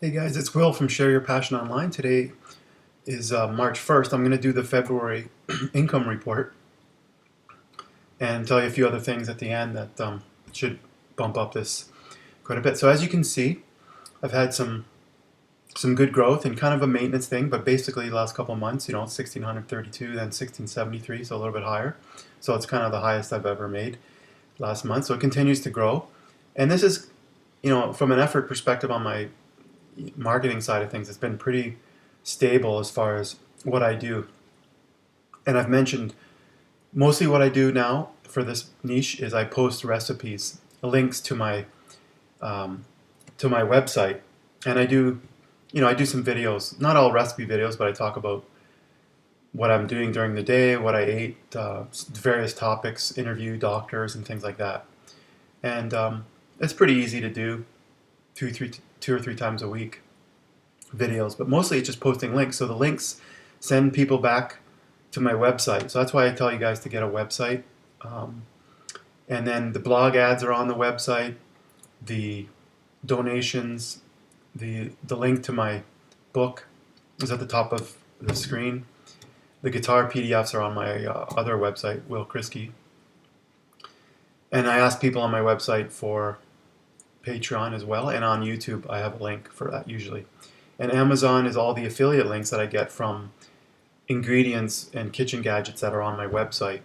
Hey guys, it's Will from Share Your Passion Online. Today is March 1st. I'm going to do the February income report and tell you a few other things at the end that should bump up this quite a bit. So as you can see, I've had some good growth and kind of a maintenance thing, but basically the last couple of months, 1632, then 1673, so a little bit higher. So it's kind of the highest I've ever made last month. So it continues to grow. And this is, from an effort perspective on my marketing side of things, it's been pretty stable as far as what I do. And I've mentioned mostly what I do now for this niche is I post recipes, links um, to my website, and I do some videos, not all recipe videos, but I talk about what I'm doing during the day, what I ate, various topics, interview doctors and things like that. And it's pretty easy to do, two or three times a week videos, but mostly it's just posting links. So the links send people back to my website. So that's why I tell you guys to get a website. Um, and then the blog ads are on the website, the donations, the link to my book is at the top of the screen. The guitar PDFs are on my other website, Will Kriske. And I ask people on my website for Patreon as well, and on YouTube I have a link for that usually. And Amazon is all the affiliate links that I get from ingredients and kitchen gadgets that are on my website,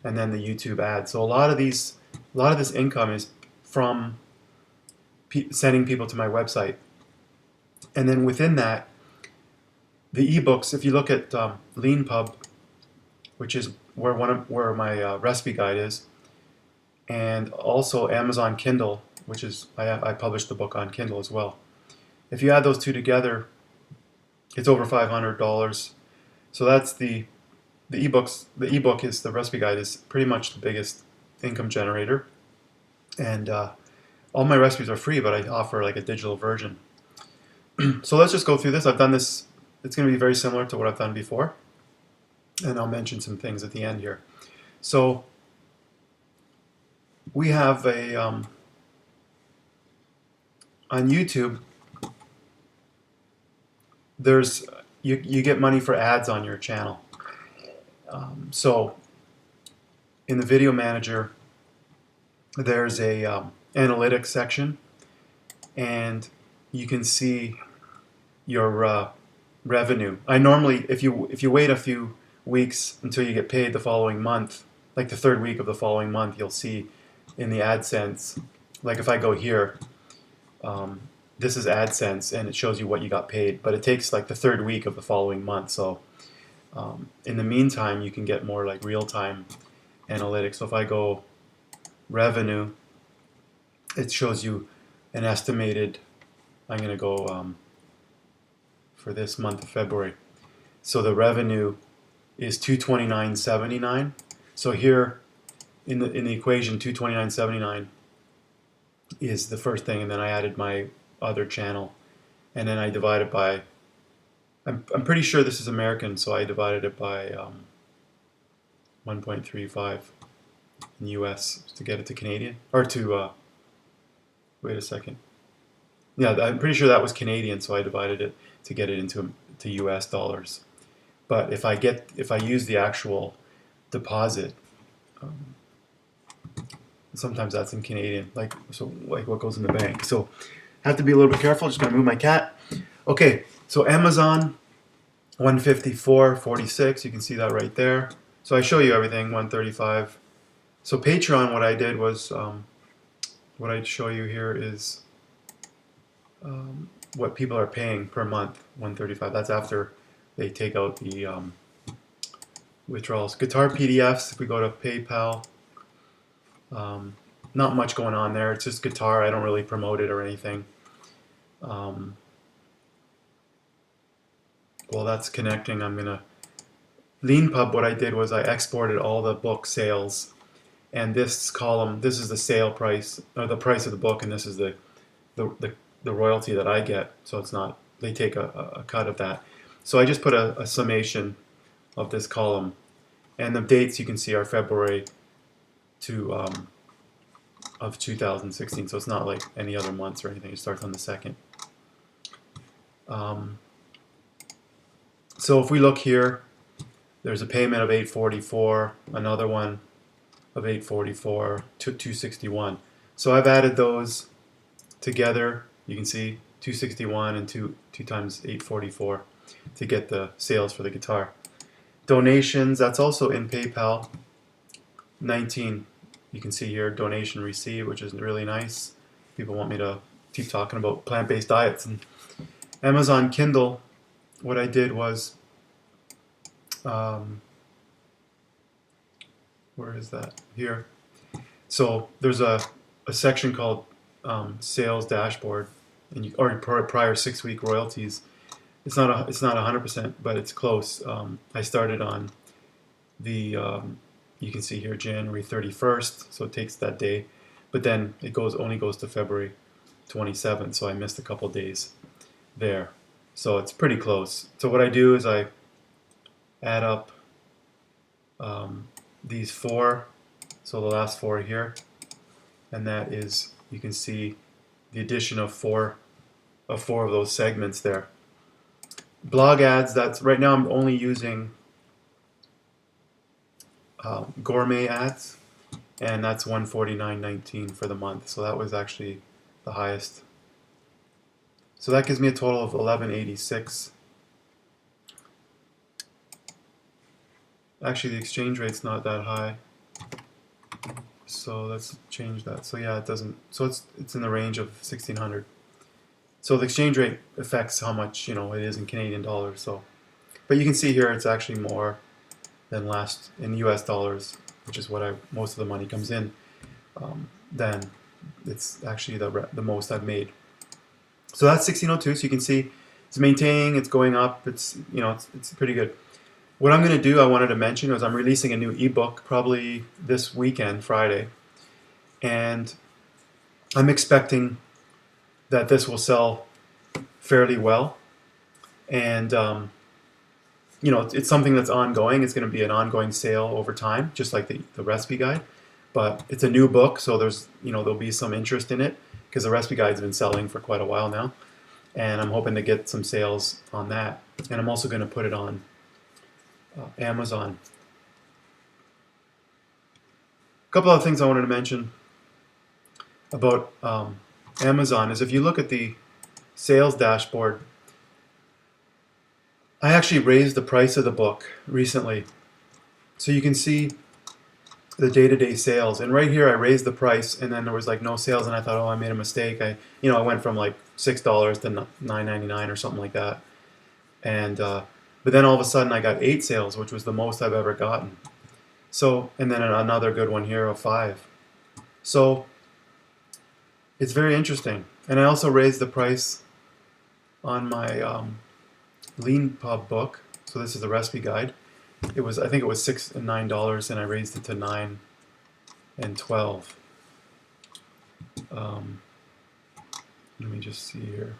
and then the YouTube ads. So a lot of this income is from sending people to my website. And then within that, the ebooks. If you look at LeanPub, which is where my recipe guide is, and also Amazon Kindle, which is I published the book on Kindle as well. If you add those two together, it's over $500. So that's the ebooks. The ebook is the recipe guide is pretty much the biggest income generator, and all my recipes are free, but I offer like a digital version. So let's just go through this. I've done this. It's going to be very similar to what I've done before, and I'll mention some things at the end here. So we have a on YouTube. There's you get money for ads on your channel. So in the video manager, there's a analytics section, and you can see your revenue. I normally, if you wait a few weeks until you get paid the following month, like the third week of the following month, you'll see in the AdSense. Like if I go here, this is AdSense, and it shows you what you got paid, but it takes like the third week of the following month. So in the meantime, you can get more like real-time analytics. So if I go revenue, it shows you an estimated, I'm going to go for this month of February. So the revenue is $229.79. So here in the equation, $229.79 is the first thing, and then I added my other channel, and then I divided by, I'm pretty sure this is American, so I divided it by 1.35 in US to get it to Canadian, or to, wait a second. Yeah, I'm pretty sure that was Canadian, so I divided it to get it into to US dollars. But if I use the actual deposit, um, sometimes that's in Canadian, like what goes in the bank. So I have to be a little bit careful. Just gonna move my cat. Okay, so Amazon 154.46. You can see that right there. So I show you everything 135. So Patreon, what I did was what I'd show you here is what people are paying per month, 135. That's after they take out the withdrawals. Guitar PDFs, if we go to PayPal, not much going on there. It's just guitar. I don't really promote it or anything. Well, that's connecting. I'm going to... LeanPub, what I did was I exported all the book sales. And this column, this is the sale price, or the price of the book, and this is the royalty that I get. So it's not, they take a cut of that. So I just put a summation of this column. And the dates you can see are February of 2016. So it's not like any other months or anything. It starts on the 2nd. Um, so if we look here, there's a payment of $844, another one of $844 to $261. So I've added those together. You can see $261 and 2 times $844 to get the sales for the guitar. Donations, that's also in PayPal. 19, you can see here, donation received, which is really nice. People want me to keep talking about plant-based diets. And Amazon Kindle, what I did was, where is that? Here. So there's a section called sales dashboard, and or prior 6-week royalties. It's not 100%, but it's close. I started on the you can see here January 31st, so it takes that day, but then it only goes to February 27th, so I missed a couple days there. So it's pretty close. So what I do is I add up these 4, so the last 4 here, and that is, you can see the addition of 4 of those segments there. Blog ads, that's right now I'm only using gourmet ads, and that's $149.19 for the month. So that was actually the highest. So that gives me a total of $11.86. Actually, the exchange rate's not that high. So let's change that. So yeah, it doesn't. So it's in the range of 1,600. So the exchange rate affects how much it is in Canadian dollars. So, but you can see here it's actually more than last in US dollars, which is what most of the money comes in. Then it's actually the most I've made. So that's 1602. So you can see it's maintaining, it's going up. It's it's pretty good. What I'm going to do, I wanted to mention, is I'm releasing a new ebook probably this weekend, Friday, and I'm expecting that this will sell fairly well, and it's something that's ongoing. It's going to be an ongoing sale over time, just like the recipe guide. But it's a new book, so there'll be some interest in it because the recipe guide's been selling for quite a while now, and I'm hoping to get some sales on that. And I'm also going to put it on Amazon. A couple other things I wanted to mention about Amazon is if you look at the sales dashboard, I actually raised the price of the book recently. So you can see the day-to-day sales, and right here I raised the price, and then there was like no sales, and I thought, oh, I made a mistake. I went from like $6 to $9.99 or something like that, and but then all of a sudden I got 8 sales, which was the most I've ever gotten. So, and then another good one here of 5. So it's very interesting. And I also raised the price on my Lean Pub book. So this is the recipe guide. I think it was $6 and $9, and I raised it to $9 and $12. Let me just see here.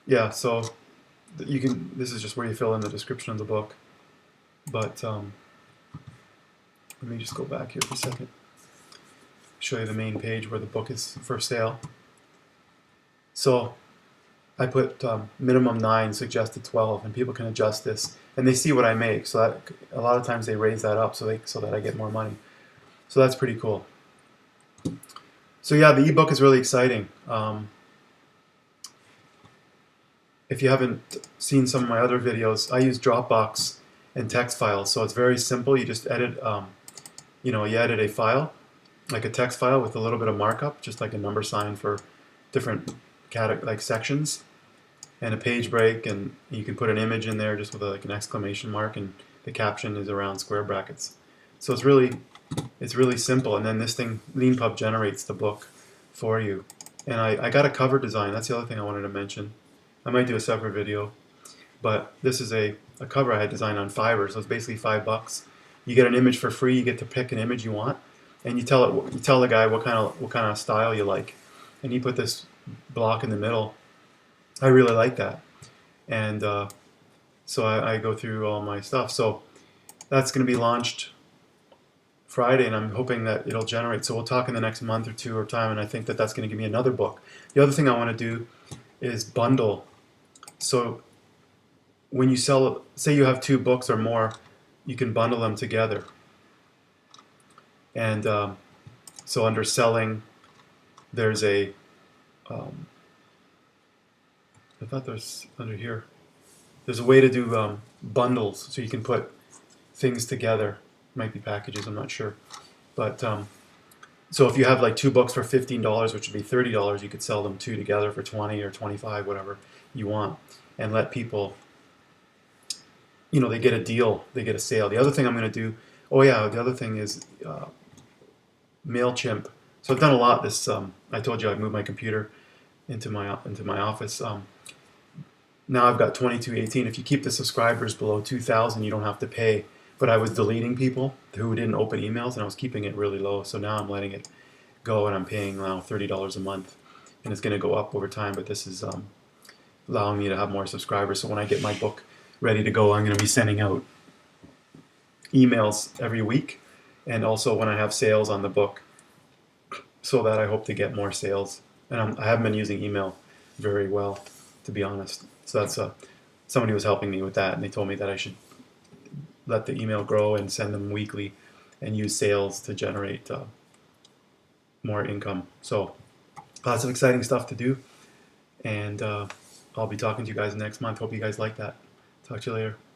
Yeah, so this is just where you fill in the description of the book. But let me just go back here for a second. Show you the main page where the book is for sale. So I put minimum 9, suggested 12, and people can adjust this, and they see what I make. So that a lot of times they raise that up so that I get more money. So that's pretty cool. So yeah, the ebook is really exciting. If you haven't seen some of my other videos, I use Dropbox and text files, so it's very simple. You just edit, you edit a file, like a text file with a little bit of markup, just like a number sign for different sections, and a page break, and you can put an image in there just with like an exclamation mark, and the caption is around square brackets. So it's really simple, and then this thing, LeanPub, generates the book for you. And I got a cover design. That's the other thing I wanted to mention. I might do a separate video, but this is a cover I had designed on Fiverr, so it's basically $5. You get an image for free. You get to pick an image you want, and you tell the guy what kind of style you like, and he put this block in the middle. I really like that, and so I go through all my stuff. So that's going to be launched Friday, and I'm hoping that it'll generate. So we'll talk in the next month or two or time, and I think that that's going to give me another book. The other thing I want to do is bundle. So when you sell, say you have two books or more, you can bundle them together. And so under selling, there's a, I thought there's under here, there's a way to do bundles, so you can put things together. Might be packages, I'm not sure. But so if you have like two books for $15, which would be $30, you could sell them two together for 20 or 25, whatever you want, and let people, you know, they get a deal, they get a sale. The other thing I'm going to do, oh yeah, the other thing is MailChimp. So I've done a lot this, I told you I moved my computer into my office. Now I've got 2218. If you keep the subscribers below 2,000, you don't have to pay. But I was deleting people who didn't open emails, and I was keeping it really low. So now I'm letting it go, and I'm paying now $30 a month, and it's going to go up over time. But this is allowing me to have more subscribers. So when I get my book ready to go, I'm going to be sending out emails every week, and also when I have sales on the book, so that I hope to get more sales. And I haven't been using email very well, to be honest. So that's somebody was helping me with that, and they told me that I should let the email grow and send them weekly and use sales to generate more income. So lots of exciting stuff to do, and I'll be talking to you guys next month. Hope you guys like that. Talk to you later.